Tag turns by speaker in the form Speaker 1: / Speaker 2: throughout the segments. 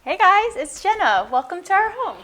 Speaker 1: Hey guys, it's Jenna. Welcome to our home.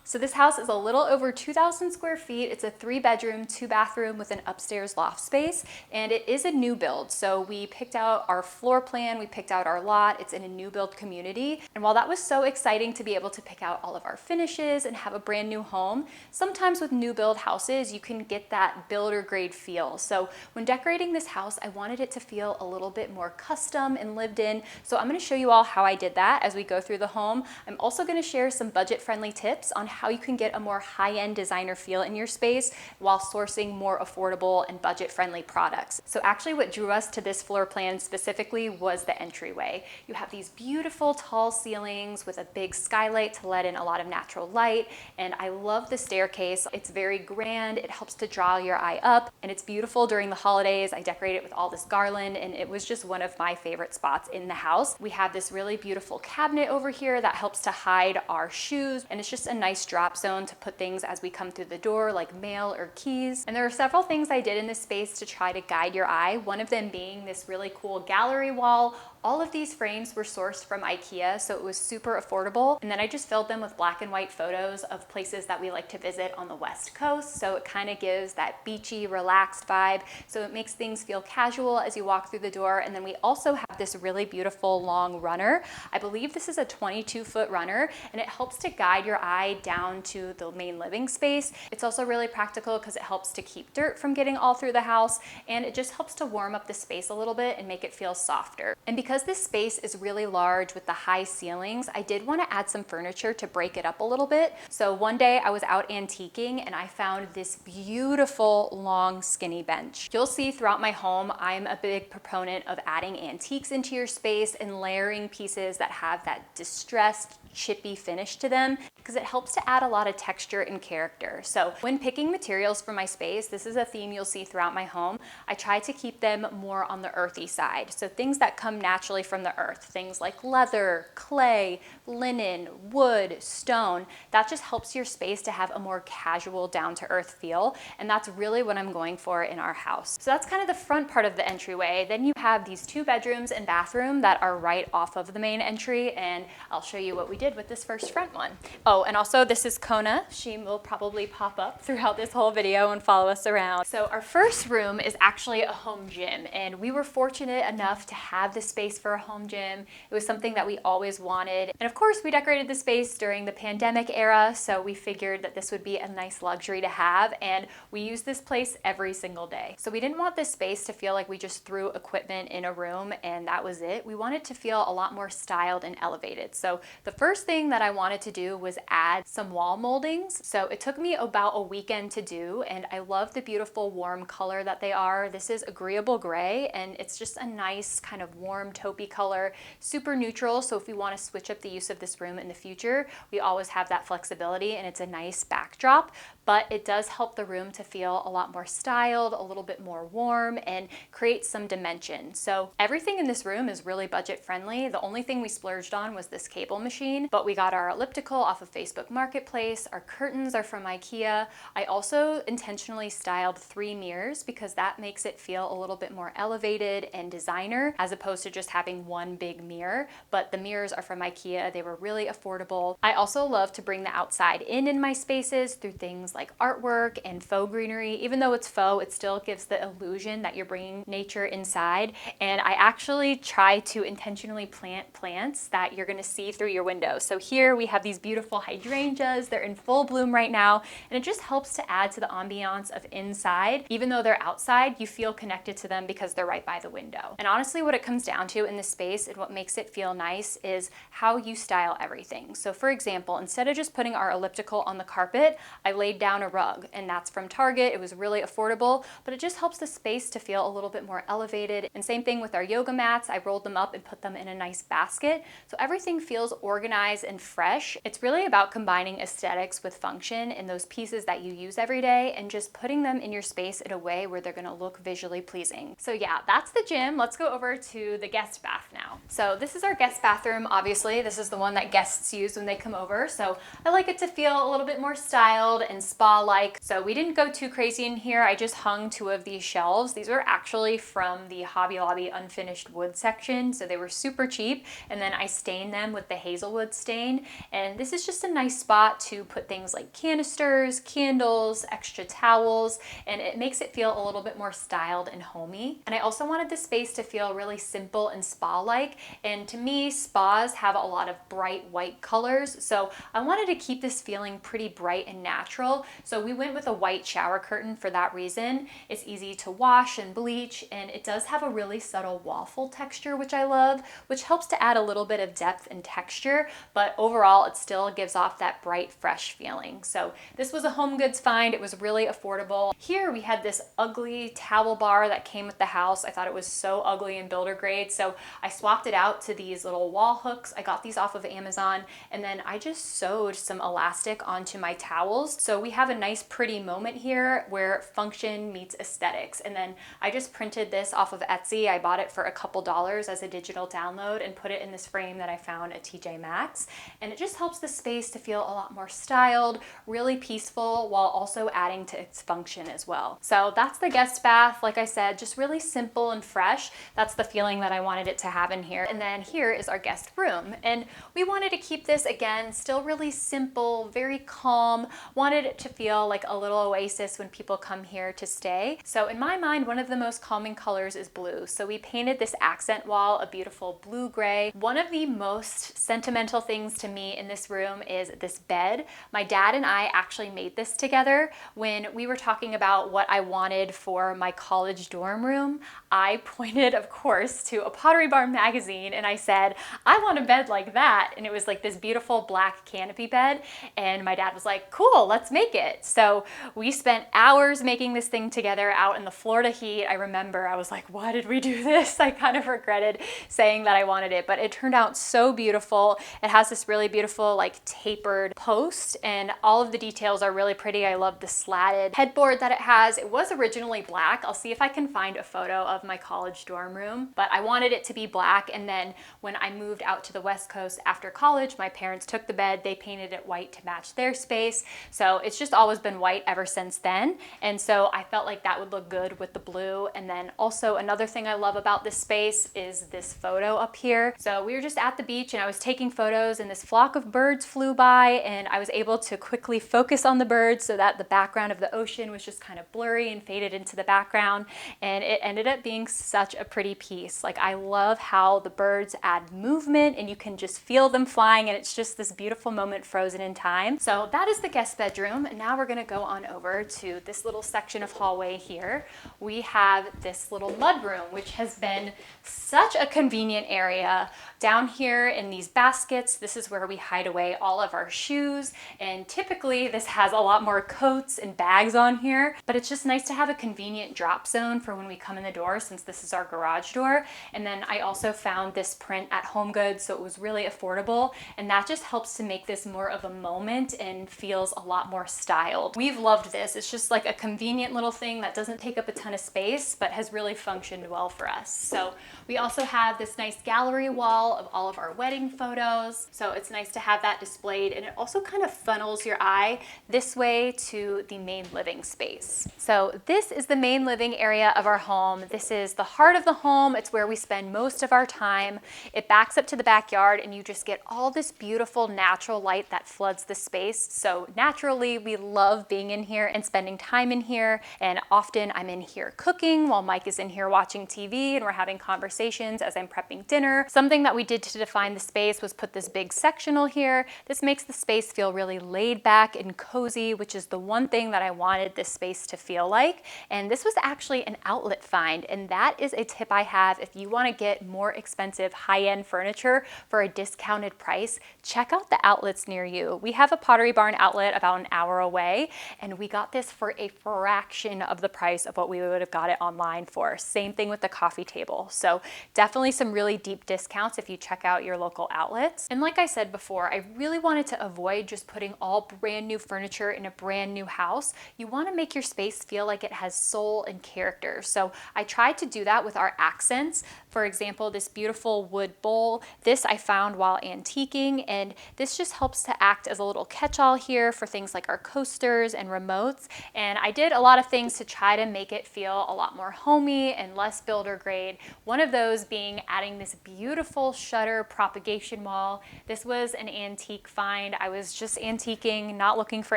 Speaker 1: So this house is a little over 2,000 square feet. It's a 3-bedroom, 2-bathroom with an upstairs loft space, and it is a new build. So we picked out our floor plan, we picked out our lot. It's in a new build community. And while that was so exciting to be able to pick out all of our finishes and have a brand new home, sometimes with new build houses, you can get that builder grade feel. So when decorating this house, I wanted it to feel a little bit more custom and lived in. So I'm gonna show you all how I did that as we go through the home. I'm also gonna share some budget-friendly tips on how you can get a more high-end designer feel in your space while sourcing more affordable and budget-friendly products. So actually what drew us to this floor plan specifically was the entryway. You have these beautiful tall ceilings with a big skylight to let in a lot of natural light, and I love the staircase. It's very grand, it helps to draw your eye up, and it's beautiful during the holidays. I decorated it with all this garland, and it was just one of my favorite spots in the house. We have this really beautiful cabinet over here that helps to hide our shoes, and it's just a nice drop zone to put things as we come through the door, like mail or keys. And there are several things I did in this space to try to guide your eye, one of them being this really cool gallery wall. All of these frames were sourced from IKEA, so it was super affordable. And then I just filled them with black and white photos of places that we like to visit on the West Coast. So it kind of gives that beachy, relaxed vibe. So it makes things feel casual as you walk through the door. And then we also have this really beautiful long runner. I believe this is a 22-foot runner, and it helps to guide your eye down to the main living space. It's also really practical because it helps to keep dirt from getting all through the house, and it just helps to warm up the space a little bit and make it feel softer. And because this space is really large with the high ceilings, I did want to add some furniture to break it up a little bit. So one day I was out antiquing and I found this beautiful long skinny bench. You'll see throughout my home, I'm a big proponent of adding antiques into your space and layering pieces that have that distressed, chippy finish to them, because it helps to add a lot of texture and character. So when picking materials for my space, this is a theme you'll see throughout my home. I try to keep them more on the earthy side. So things that come naturally from the earth, things like leather, clay, linen, wood, stone. That just helps your space to have a more casual, down-to-earth feel. And that's really what I'm going for in our house. So that's kind of the front part of the entryway. Then you have these 2 bedrooms and bathroom that are right off of the main entry, and I'll show you what we did with this first front one. Oh, and also this is Kona. She will probably pop up throughout this whole video and follow us around. So our first room is actually a home gym, and we were fortunate enough to have the space for a home gym. It was something that we always wanted. And of course, we decorated the space during the pandemic era, so we figured that this would be a nice luxury to have, and we use this place every single day. So we didn't want this space to feel like we just threw equipment in a room and that was it. We wanted to feel a lot more styled and elevated. So the first thing that I wanted to do was add some wall moldings. So it took me about a weekend to do, and I love the beautiful warm color that they are. This is Agreeable Gray, and it's just a nice kind of warm taupey color, super neutral. So if we want to switch up the use of this room in the future, we always have that flexibility, and it's a nice backdrop, but it does help the room to feel a lot more styled, a little bit more warm, and create some dimension. So everything in this room is really budget friendly. The only thing we splurged on was this cable machine, but we got our elliptical off of Facebook Marketplace. Our curtains are from IKEA. I also intentionally styled 3 mirrors because that makes it feel a little bit more elevated and designer as opposed to just having one big mirror. But the mirrors are from IKEA. They were really affordable. I also love to bring the outside in my spaces through things like artwork and faux greenery. Even though it's faux, it still gives the illusion that you're bringing nature inside. And I actually try to intentionally plant plants that you're going to see through your window. So here we have these beautiful hydrangeas. They're in full bloom right now, and it just helps to add to the ambiance of inside. Even though they're outside, you feel connected to them because they're right by the window. And honestly, what it comes down to in this space and what makes it feel nice is how you style everything. So for example, instead of just putting our elliptical on the carpet, I laid down a rug, and that's from Target. It was really affordable, but it just helps the space to feel a little bit more elevated. And same thing with our yoga mats. I rolled them up and put them in a nice basket. So everything feels organized and fresh. It's really about combining aesthetics with function in those pieces that you use every day and just putting them in your space in a way where they're gonna look visually pleasing. So yeah, that's the gym. Let's go over to the guest bath now. So this is our guest bathroom. Obviously, this is the one that guests use when they come over. So I like it to feel a little bit more styled and spa-like. So we didn't go too crazy in here. I just hung 2 of these shelves. These were actually from the Hobby Lobby unfinished wood section. So they were super cheap. And then I stained them with the hazelwood stain. And this is just a nice spot to put things like canisters, candles, extra towels, and it makes it feel a little bit more styled and homey. And I also wanted the space to feel really simple and spa-like. And to me, spas have a lot of bright white colors. So I wanted to keep this feeling pretty bright and natural. So we went with a white shower curtain for that reason. It's easy to wash and bleach, and it does have a really subtle waffle texture, which I love, which helps to add a little bit of depth and texture, but overall it still gives off that bright, fresh feeling. So this was a home goods find. It was really affordable. Here we had this ugly towel bar that came with the house. I thought it was so ugly and builder grade, so I swapped it out to these little wall hooks. I got these off of Amazon, and then I just sewed some elastic onto my towels. So we have a nice pretty moment here where function meets aesthetics. And then I just printed this off of Etsy. I bought it for a couple dollars as a digital download and put it in this frame that I found at TJ Maxx. And it just helps the space to feel a lot more styled, really peaceful, while also adding to its function as well. So that's the guest bath. Like I said, just really simple and fresh. That's the feeling that I wanted it to have in here. And then here is our guest room. And we wanted to keep this, again, still really simple, very calm. Wanted it to feel like a little oasis when people come here to stay. So in my mind, one of the most calming colors is blue. So we painted this accent wall a beautiful blue-gray. One of the most sentimental things to me in this room is this bed. My dad and I actually made this together when we were talking about what I wanted for my college dorm room. I pointed, of course, to a Pottery Barn magazine and I said, I want a bed like that. And it was like this beautiful black canopy bed. And my dad was like, cool, let's make it. So we spent hours making this thing together out in the Florida heat. I remember I was like, why did we do this? I kind of regretted saying that I wanted it, but it turned out so beautiful. It has this really beautiful like tapered post and all of the details are really pretty. I love the slatted headboard that it has. It was originally black. I'll see if I can find a photo of my college dorm room, but I wanted it to be black. And then when I moved out to the West Coast after college, my parents took the bed, they painted it white to match their space. So it's just always been white ever since then. And so I felt like that would look good with the blue. And then also another thing I love about this space is this photo up here. So we were just at the beach and I was taking photos and this flock of birds flew by and I was able to quickly focus on the birds so that the background of the ocean was just kind of blurry and faded into the background. And it ended up being such a pretty piece. Like I love how the birds add movement and you can just feel them flying and it's just this beautiful moment frozen in time. So that is the guest bedroom. And now we're gonna go on over to this little section of hallway here. We have this little mudroom, which has been such a convenient area. Down here in these baskets, this is where we hide away all of our shoes. And typically this has a lot more coats and bags on here, but it's just nice to have a convenient drop zone for when we come in the door since this is our garage door. And then I also found this print at Home Goods, so it was really affordable. And that just helps to make this more of a moment and feels a lot more styled. We've loved this. It's just like a convenient little thing that doesn't take up a ton of space, but has really functioned well for us. So we also have this nice gallery wall of all of our wedding photos. So it's nice to have that displayed and it also kind of funnels your eye this way to the main living space. So this is the main living area of our home. This is the heart of the home. It's where we spend most of our time. It backs up to the backyard and you just get all this beautiful natural light that floods the space. So naturally we love being in here and spending time in here. And often I'm in here cooking while Mike is in here watching TV and we're having conversations as I'm prepping dinner. Something that we did to define the space was put this big sectional here. This makes the space feel really laid back and cozy, which is the one thing that I wanted this space to feel like. And this was actually an outlet find. And that is a tip I have if you want to get more expensive high-end furniture for a discounted price. Check out the outlets near you. We have a Pottery Barn outlet about an hour away, and we got this for a fraction of the price of what we would have got it online for. Same thing with the coffee table. So definitely some really deep discounts if you check out your local outlets. And like I said before, I really really wanted to avoid just putting all brand new furniture in a brand new house. You want to make your space feel like it has soul and character. So I tried to do that with our accents. For example, this beautiful wood bowl, this I found while antiquing, and this just helps to act as a little catch-all here for things like our coasters and remotes. And I did a lot of things to try to make it feel a lot more homey and less builder grade. One of those being adding this beautiful shutter propagation wall. This was an antique find. I was just antiquing, not looking for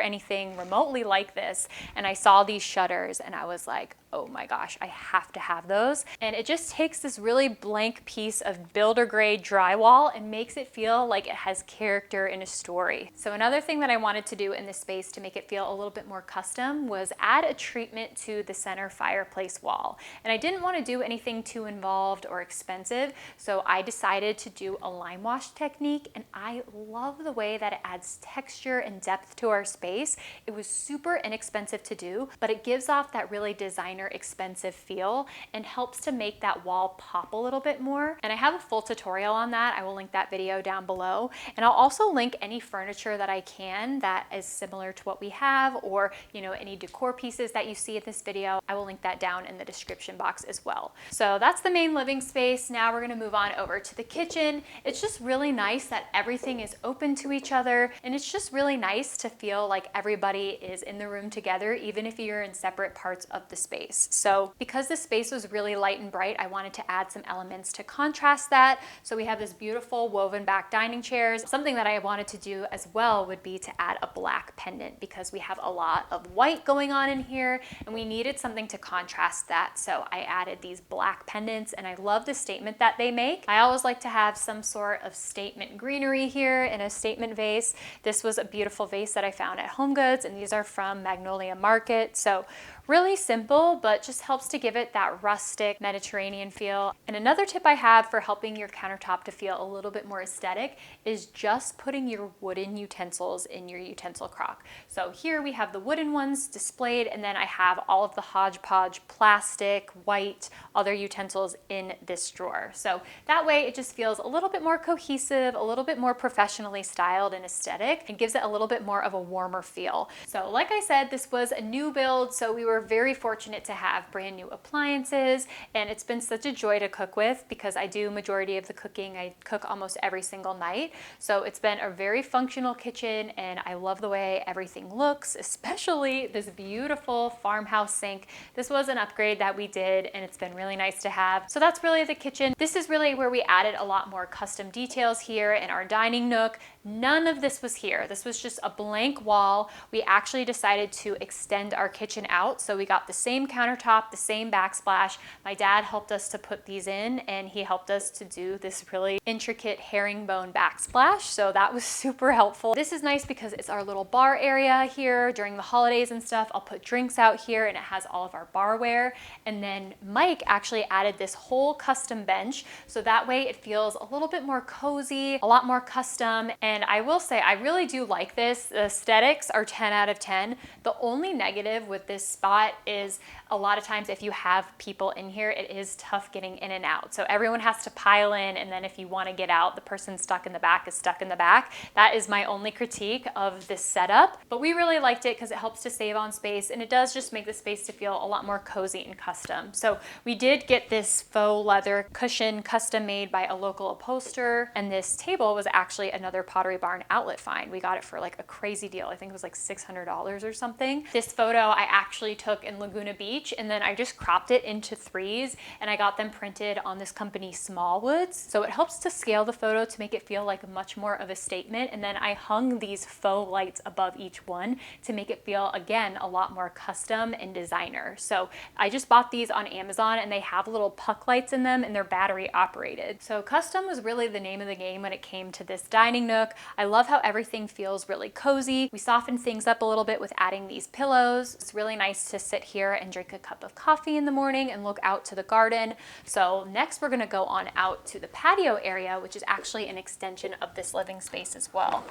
Speaker 1: anything remotely like this, and I saw these shutters and I was like, oh my gosh, I have to have those. And it just takes this really blank piece of builder grade drywall and makes it feel like it has character in a story. So another thing that I wanted to do in this space to make it feel a little bit more custom was add a treatment to the center fireplace wall. And I didn't want to do anything too involved or expensive, so I decided to do a lime wash technique, and I love the way that it adds texture and depth to our space. It was super inexpensive to do, but it gives off that really designer expensive feel and helps to make that wall pop a little bit more. And I have a full tutorial on that. I will link that video down below. And I'll also link any furniture that I can that is similar to what we have, or any decor pieces that you see in this video. I will link that down in the description box as well. So that's the main living space. Now we're going to move on over to the kitchen. It's just really nice that everything is open to each other, and it's just really nice to feel like everybody is in the room together, even if you're in separate parts of the space. So because the space was really light and bright, I wanted to add some elements to contrast that. So we have this beautiful woven back dining chairs. Something that I wanted to do as well would be to add a black pendant, because we have a lot of white going on in here and we needed something to contrast that. So I added these black pendants, and I love the statement that they make. I always like to have some sort of statement greenery here in a statement vase. This was a beautiful vase that I found at HomeGoods, and these are from Magnolia Market. So really simple, but just helps to give it that rustic Mediterranean feel. And another tip I have for helping your countertop to feel a little bit more aesthetic is just putting your wooden utensils in your utensil crock. So here we have the wooden ones displayed, and then I have all of the hodgepodge plastic, white, other utensils in this drawer. So that way it just feels a little bit more cohesive, a little bit more professionally styled and aesthetic, and gives it a little bit more of a warmer feel. So like I said, this was a new build, so we were very fortunate to have brand new appliances, and it's been such a joy to cook with because I do majority of the cooking. I cook almost every single night, so it's been a very functional kitchen, and I love the way everything looks, especially this beautiful farmhouse sink. This was an upgrade that we did, and it's been really nice to have. So that's really the kitchen. This is really where we added a lot more custom details here in our dining nook. None of this was here. This was just a blank wall. We actually decided to extend our kitchen out, so we got the same countertop, the same backsplash. My dad helped us to put these in, and he helped us to do this really intricate herringbone backsplash, so that was super helpful. This is nice because it's our little bar area here during the holidays and stuff. I'll put drinks out here, and it has all of our barware. And then Mike actually added this whole custom bench, so that way it feels a little bit more cozy, a lot more custom. And I will say, I really do like this. The aesthetics are 10 out of 10. The only negative with this spot is a lot of times if you have people in here, it is tough getting in and out. So everyone has to pile in, and then if you want to get out, the person stuck in the back is stuck in the back. That is my only critique of this setup, but we really liked it because it helps to save on space, and it does just make the space to feel a lot more cozy and custom. So we did get this faux leather cushion custom made by a local upholsterer, and this table was actually another Pottery Barn outlet find. We got it for like a crazy deal. I think it was like $600 or something. This photo I actually took in Laguna Beach, and then I just cropped it into 3s, and I got them printed on this company Smallwoods. So it helps to scale the photo to make it feel like much more of a statement. And then I hung these faux lights above each one to make it feel, again, a lot more custom and designer. So I just bought these on Amazon, and they have little puck lights in them, and they're battery operated. So custom was really the name of the game when it came to this dining nook. I love how everything feels really cozy. We softened things up a little bit with adding these pillows. It's really nice to sit here and drink a cup of coffee in the morning and look out to the garden. So next we're gonna go on out to the patio area, which is actually an extension of this living space as well.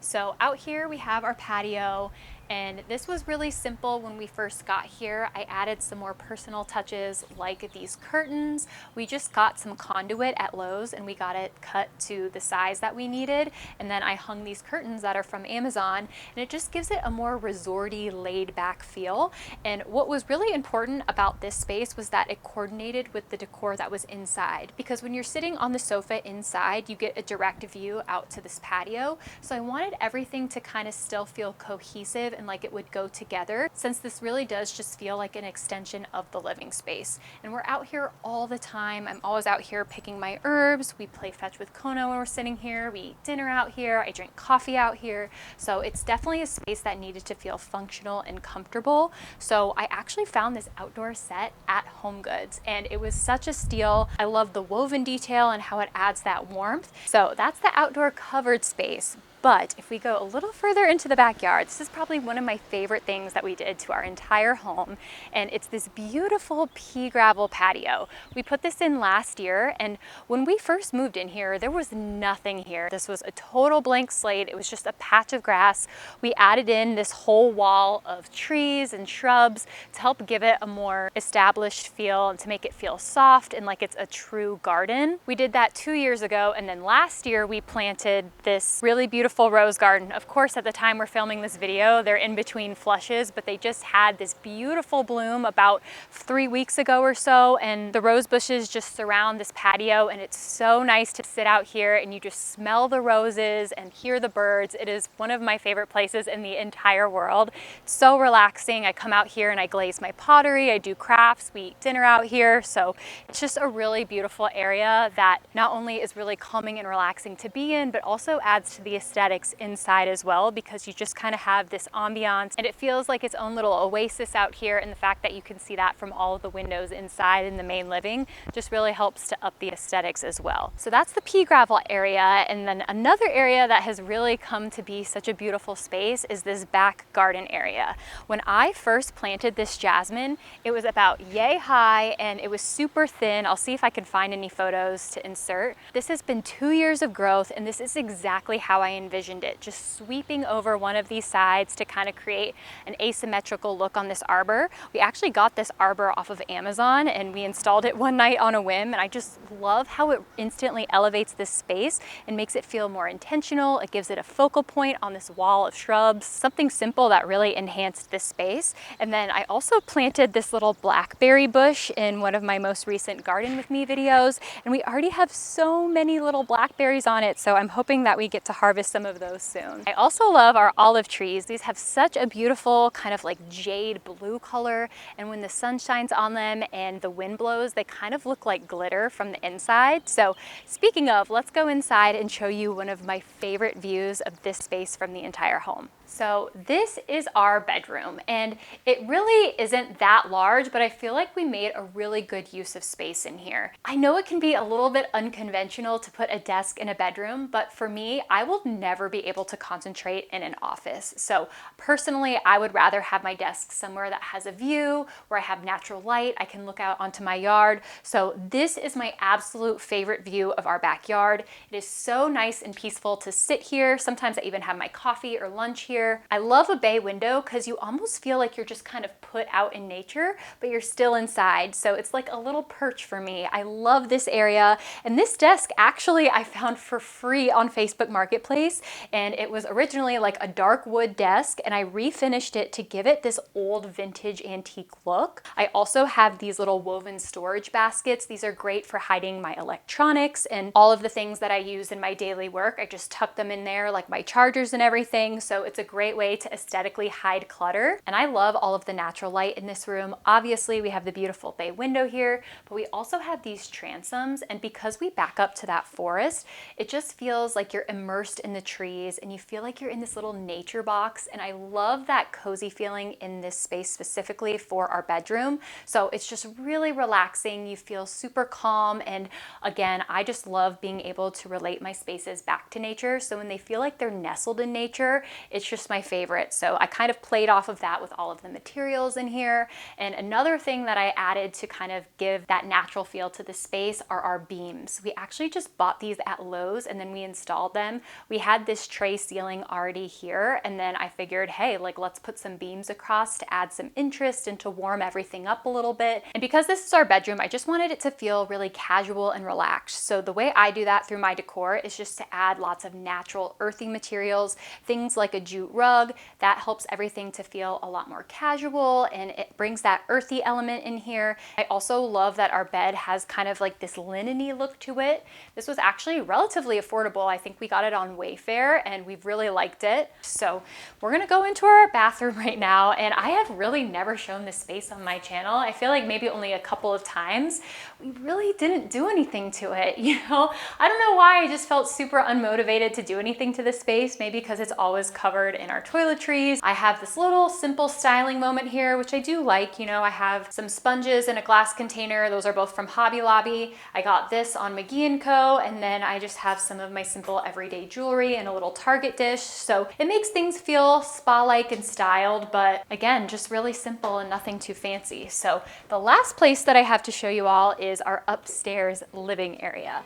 Speaker 1: So out here we have our patio, And this was really simple when we first got here. I added some more personal touches like these curtains. We just got some conduit at Lowe's and we got it cut to the size that we needed. And then I hung these curtains that are from Amazon, and it just gives it a more resorty, laid back feel. And what was really important about this space was that it coordinated with the decor that was inside, because when you're sitting on the sofa inside, you get a direct view out to this patio. So I wanted everything to kind of still feel cohesive and like it would go together, since this really does just feel like an extension of the living space. And we're out here all the time. I'm always out here picking my herbs. We play fetch with Kono when we're sitting here. We eat dinner out here. I drink coffee out here. So it's definitely a space that needed to feel functional and comfortable. So I actually found this outdoor set at HomeGoods, and it was such a steal. I love the woven detail and how it adds that warmth. So that's the outdoor covered space. But if we go a little further into the backyard, this is probably one of my favorite things that we did to our entire home, and it's this beautiful pea gravel patio. We put this in last year, and when we first moved in here, there was nothing here. This was a total blank slate. It was just a patch of grass. We added in this whole wall of trees and shrubs to help give it a more established feel and to make it feel soft and like it's a true garden. We did that 2 years ago, and then last year we planted this really beautiful rose garden. Of course, at the time we're filming this video, they're in between flushes, but they just had this beautiful bloom about 3 weeks ago or so, and the rose bushes just surround this patio, and it's so nice to sit out here and you just smell the roses and hear the birds. It is one of my favorite places in the entire world. It's so relaxing. I come out here and I glaze my pottery, I do crafts, we eat dinner out here, so it's just a really beautiful area that not only is really calming and relaxing to be in, but also adds to the aesthetics inside as well, because you just kind of have this ambiance and it feels like its own little oasis out here, and the fact that you can see that from all of the windows inside in the main living just really helps to up the aesthetics as well. So that's the pea gravel area, and then another area that has really come to be such a beautiful space is this back garden area. When I first planted this jasmine, it was about yay high and it was super thin. I'll see if I can find any photos to insert. This has been 2 years of growth, and this is exactly how I envisioned it, just sweeping over one of these sides to kind of create an asymmetrical look on this arbor. We actually got this arbor off of Amazon and we installed it one night on a whim, and I just love how it instantly elevates this space and makes it feel more intentional. It gives it a focal point on this wall of shrubs, something simple that really enhanced this space. And then I also planted this little blackberry bush in one of my most recent Garden With Me videos, and we already have so many little blackberries on it, so I'm hoping that we get to harvest some of those soon. I also love our olive trees. These have such a beautiful kind of like jade blue color, and when the sun shines on them and the wind blows, they kind of look like glitter from the inside. So speaking of, let's go inside and show you one of my favorite views of this space from the entire home. So this is our bedroom, and it really isn't that large, but I feel like we made a really good use of space in here. I know it can be a little bit unconventional to put a desk in a bedroom, but for me, I will never be able to concentrate in an office. So personally, I would rather have my desk somewhere that has a view, where I have natural light, I can look out onto my yard. So this is my absolute favorite view of our backyard. It is so nice and peaceful to sit here. Sometimes I even have my coffee or lunch here. I love a bay window because you almost feel like you're just kind of put out in nature, but you're still inside. So it's like a little perch for me. I love this area. And this desk actually I found for free on Facebook Marketplace. And it was originally like a dark wood desk, and I refinished it to give it this old vintage antique look. I also have these little woven storage baskets. These are great for hiding my electronics and all of the things that I use in my daily work. I just tuck them in there, like my chargers and everything. So it's a great way to aesthetically hide clutter. And I love all of the natural light in this room. Obviously, we have the beautiful bay window here, but we also have these transoms. And because we back up to that forest, it just feels like you're immersed in the trees and you feel like you're in this little nature box. And I love that cozy feeling in this space specifically for our bedroom. So it's just really relaxing. You feel super calm. And again, I just love being able to relate my spaces back to nature. So when they feel like they're nestled in nature, it's just just my favorite. So I kind of played off of that with all of the materials in here. And another thing that I added to kind of give that natural feel to the space are our beams. We actually just bought these at Lowe's and then we installed them. We had this tray ceiling already here, and then I figured, hey, like let's put some beams across to add some interest and to warm everything up a little bit. And because this is our bedroom, I just wanted it to feel really casual and relaxed. So the way I do that through my decor is just to add lots of natural earthy materials, things like a jute rug. That helps everything to feel a lot more casual and it brings that earthy element in here. I also love that our bed has kind of like this linen-y look to it. This was actually relatively affordable. I think we got it on Wayfair and we've really liked it. So we're gonna go into our bathroom right now, and I have really never shown this space on my channel. I feel like maybe only a couple of times. We really didn't do anything to it, you know? I don't know why, I just felt super unmotivated to do anything to this space, maybe because it's always covered in our toiletries. I have this little simple styling moment here, which I do like. You know, I have some sponges in a glass container. Those are both from Hobby Lobby. I got this on McGee & Co. And then I just have some of my simple everyday jewelry in a little Target dish. So it makes things feel spa-like and styled, but again, just really simple and nothing too fancy. So the last place that I have to show you all is our upstairs living area.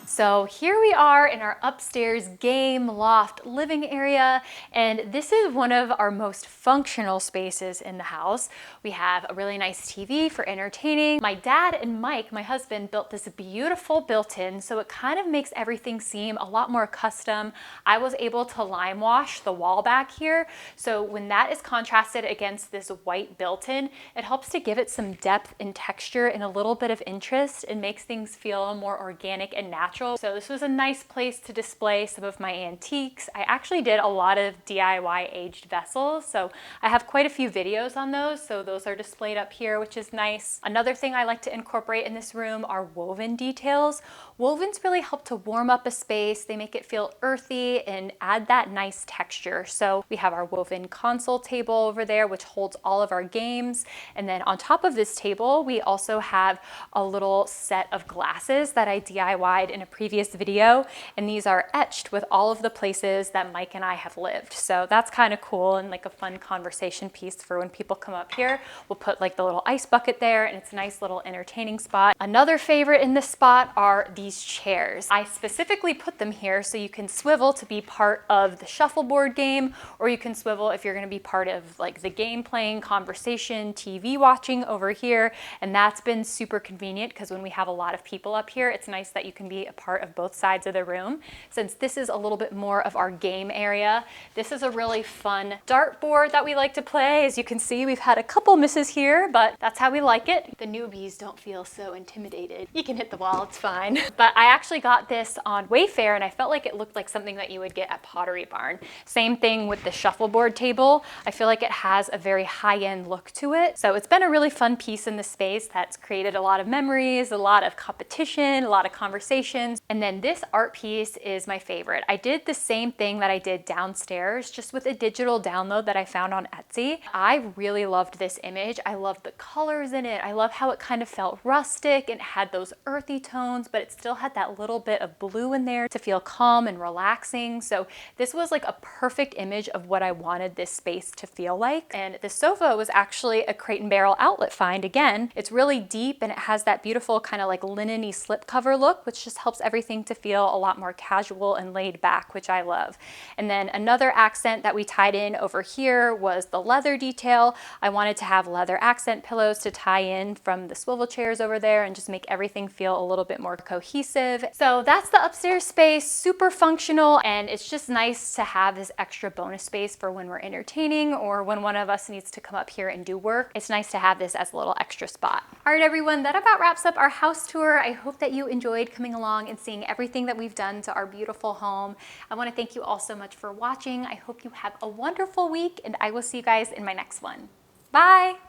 Speaker 1: So here we are in our upstairs game loft living area, and this is one of our most functional spaces in the house. We have a really nice TV for entertaining. My dad and Mike, my husband, built this beautiful built-in, so it kind of makes everything seem a lot more custom. I was able to lime wash the wall back here, so when that is contrasted against this white built-in, it helps to give it some depth and texture and a little bit of interest and makes things feel more organic and natural. So this was a nice place to display some of my antiques. I actually did a lot of DIY aged vessels, so I have quite a few videos on those, so those are displayed up here, which is nice. Another thing I like to incorporate in this room are woven details. Wovens really help to warm up a space. They make it feel earthy and add that nice texture. So we have our woven console table over there, which holds all of our games. And then on top of this table, we also have a little set of glasses that I DIY'd in a previous video. And these are etched with all of the places that Mike and I have lived. So that's kind of cool and like a fun conversation piece for when people come up here. We'll put like the little ice bucket there, and it's a nice little entertaining spot. Another favorite in this spot are these chairs. I specifically put them here so you can swivel to be part of the shuffleboard game, or you can swivel if you're going to be part of like the game playing, conversation, TV watching over here. And that's been super convenient because when we have a lot of people up here, it's nice that you can be a part of both sides of the room. Since this is a little bit more of our game area, this is a really fun dartboard that we like to play. As you can see, we've had a couple misses here, but that's how we like it. The newbies don't feel so intimidated. You can hit the wall, it's fine. But I actually got this on Wayfair and I felt like it looked like something that you would get at Pottery Barn. Same thing with the shuffleboard table. I feel like it has a very high-end look to it. So it's been a really fun piece in the space that's created a lot of memories, a lot of competition, a lot of conversations. And then this art piece is my favorite. I did the same thing that I did downstairs, just with a digital download that I found on Etsy. I really loved this image. I loved the colors in it. I love how it kind of felt rustic and had those earthy tones, but it still had that little bit of blue in there to feel calm and relaxing. So this was like a perfect image of what I wanted this space to feel like. And the sofa was actually a Crate and Barrel outlet find again. It's really deep and it has that beautiful kind of like linen-y slipcover look, which just helps everything to feel a lot more casual and laid back, which I love. And then another accent that we tied in over here was the leather detail. I wanted to have leather accent pillows to tie in from the swivel chairs over there and just make everything feel a little bit more cohesive. So that's the upstairs space, super functional, and it's just nice to have this extra bonus space for when we're entertaining or when one of us needs to come up here and do work. It's nice to have this as a little extra spot. All right, everyone, that about wraps up our house tour. I hope that you enjoyed coming along and seeing everything that we've done to our beautiful home. I want to thank you all so much for watching. I hope you have a wonderful week, and I will see you guys in my next one. Bye!